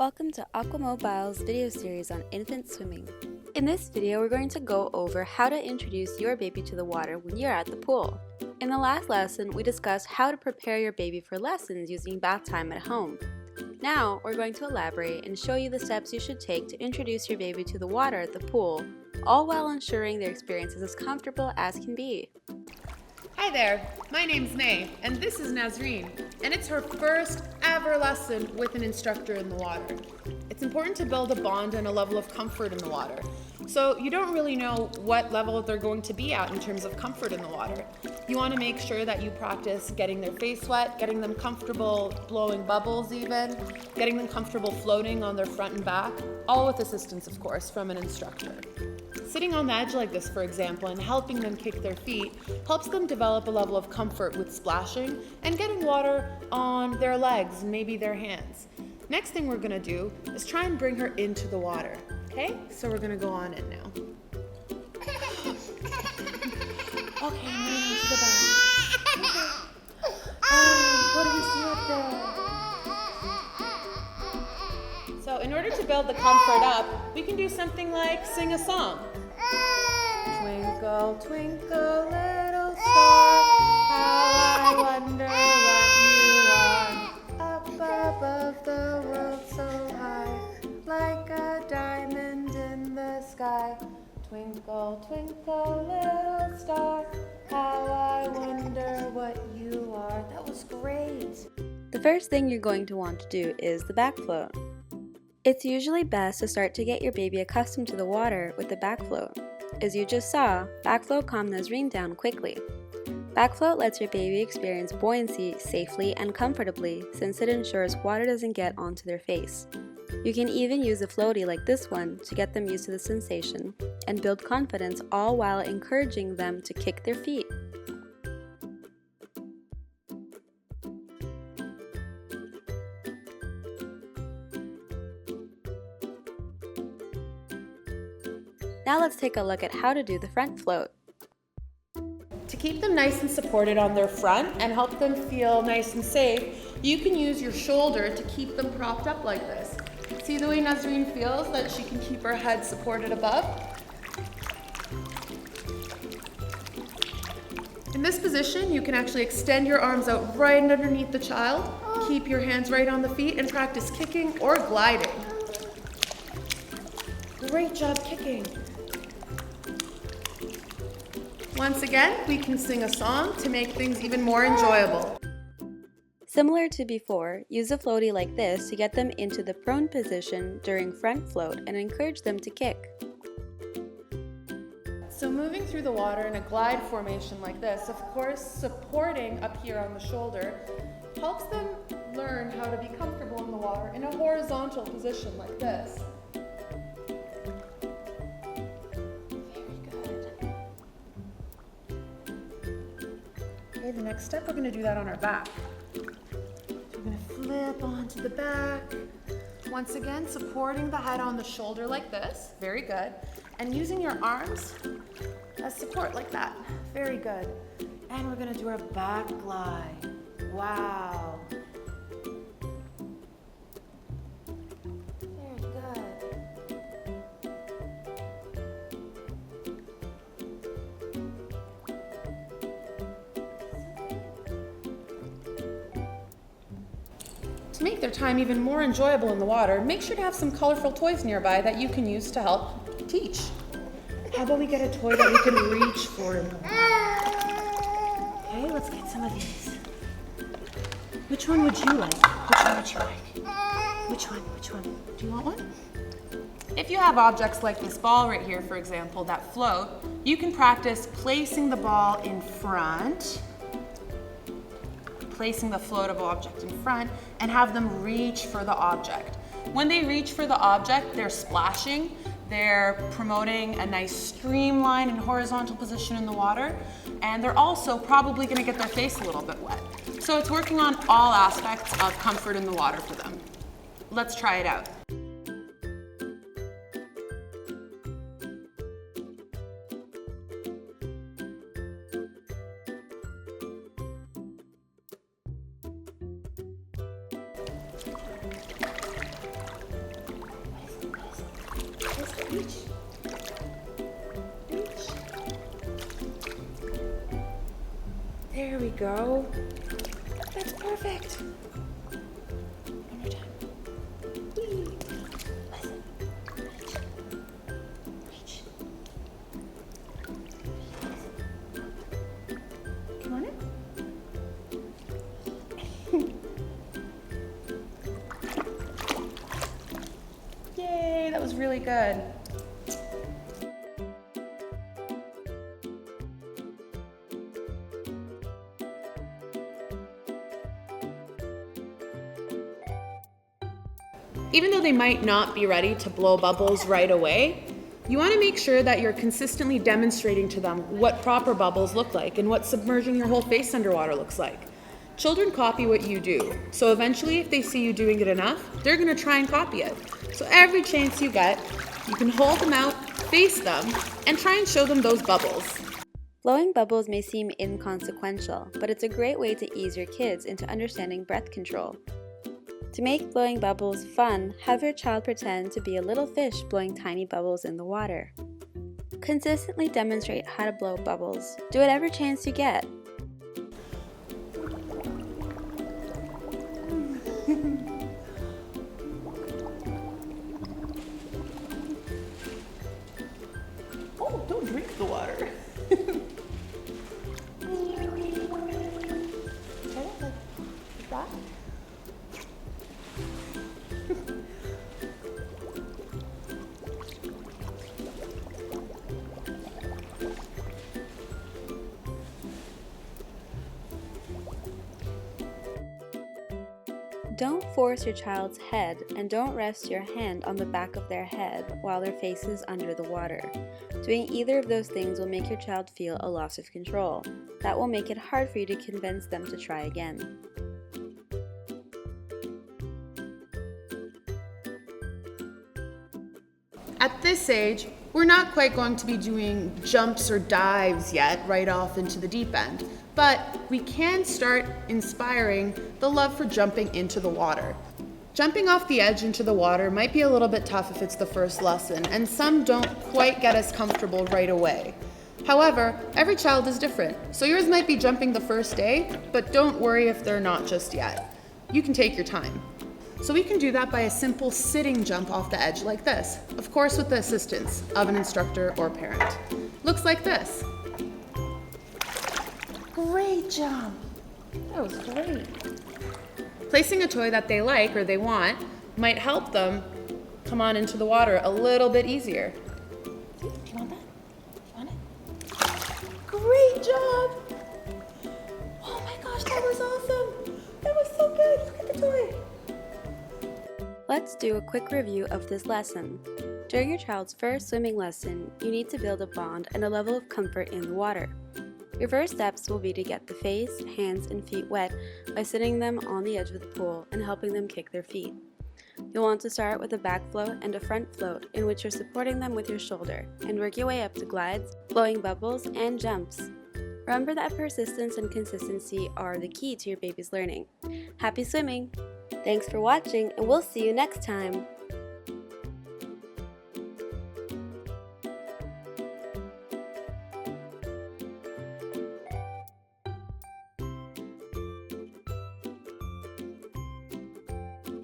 Welcome to AquaMobile's video series on infant swimming. In this video, we're going to go over how to introduce your baby to the water when you're at the pool. In the last lesson, we discussed how to prepare your baby for lessons using bath time at home. Now, we're going to elaborate and show you the steps you should take to introduce your baby to the water at the pool, all while ensuring their experience is as comfortable as can be. Hi there, my name's May, and this is Nazreen, and it's her first ever lesson with an instructor in the water. It's important to build a bond and a level of comfort in the water. So you don't really know what level they're going to be at in terms of comfort in the water. You want to make sure that you practice getting their face wet, getting them comfortable blowing bubbles even, getting them comfortable floating on their front and back, all with assistance, of course, from an instructor. Sitting on the edge like this, for example, and helping them kick their feet helps them develop a level of comfort with splashing and getting water on their legs and maybe their hands. Next thing we're gonna do is try and bring her into the water, okay? So we're gonna go on in now. Okay, moving into the back. What do we see up there? So in order to build the comfort up, we can do something like sing a song. Twinkle, twinkle, little star, how I wonder what you are. Up above the world so high, like a diamond in the sky. Twinkle, twinkle, little star, how I wonder what you are. That was great. The first thing you're going to want to do is the back float. It's usually best to start to get your baby accustomed to the water with the back float. As you just saw, back float calmed Nazreen down quickly. Back float lets your baby experience buoyancy safely and comfortably since it ensures water doesn't get onto their face. You can even use a floaty like this one to get them used to the sensation and build confidence, all while encouraging them to kick their feet. Now let's take a look at how to do the front float. To keep them nice and supported on their front and help them feel nice and safe, you can use your shoulder to keep them propped up like this. See the way Nazreen feels that she can keep her head supported above? In this position, you can actually extend your arms out right underneath the child, keep your hands right on the feet, and practice kicking or gliding. Great job kicking. Once again, we can sing a song to make things even more enjoyable. Similar to before, use a floaty like this to get them into the prone position during front float and encourage them to kick. So moving through the water in a glide formation like this, of course, supporting up here on the shoulder, helps them learn how to be comfortable in the water in a horizontal position like this. Okay, the next step, we're going to do that on our back. We're going to flip onto the back. Once again, supporting the head on the shoulder like this. Very good. And using your arms as support like that. Very good. And we're going to do our back glide. Wow. Very good. To make their time even more enjoyable in the water, make sure to have some colorful toys nearby that you can use to help teach. How about we get a toy that we can reach for in the water? Okay, let's get some of these. Which one would you like? Which one would you like? Which one? Which one? Do you want one? If you have objects like this ball right here, for example, that float, you can practice placing the ball in front, placing the floatable object in front, and have them reach for the object. When they reach for the object, they're splashing, they're promoting a nice streamline and horizontal position in the water, and they're also probably gonna get their face a little bit wet. So it's working on all aspects of comfort in the water for them. Let's try it out. Reach. Reach. There we go. That's perfect. One more time. Whee. Listen. Reach. Come on in. Yay, that was really good. Even though they might not be ready to blow bubbles right away, you want to make sure that you're consistently demonstrating to them what proper bubbles look like and what submerging your whole face underwater looks like. Children copy what you do, so eventually if they see you doing it enough, they're going to try and copy it. So every chance you get, you can hold them out, face them, and try and show them those bubbles. Blowing bubbles may seem inconsequential, but it's a great way to ease your kids into understanding breath control. To make blowing bubbles fun, have your child pretend to be a little fish blowing tiny bubbles in the water. Consistently demonstrate how to blow bubbles. Do it every chance you get. Oh, don't drink the water. Like that. Don't force your child's head and don't rest your hand on the back of their head while their face is under the water. Doing either of those things will make your child feel a loss of control. That will make it hard for you to convince them to try again. At this age, we're not quite going to be doing jumps or dives yet right off into the deep end, but we can start inspiring the love for jumping into the water. Jumping off the edge into the water might be a little bit tough if it's the first lesson, and some don't quite get as comfortable right away. However, every child is different, so yours might be jumping the first day, but don't worry if they're not just yet. You can take your time. So we can do that by a simple sitting jump off the edge like this, of course with the assistance of an instructor or parent. Looks like this. Great jump. That was great. Placing a toy that they like or they want might help them come on into the water a little bit easier. Do you want that? You want it? Great job. Oh my gosh, that was awesome. That was so good. Look at the toy. Let's do a quick review of this lesson. During your child's first swimming lesson, you need to build a bond and a level of comfort in the water. Your first steps will be to get the face, hands, and feet wet by sitting them on the edge of the pool and helping them kick their feet. You'll want to start with a back float and a front float in which you're supporting them with your shoulder and work your way up to glides, blowing bubbles, and jumps. Remember that persistence and consistency are the key to your baby's learning. Happy swimming! Thanks for watching, and we'll see you next time!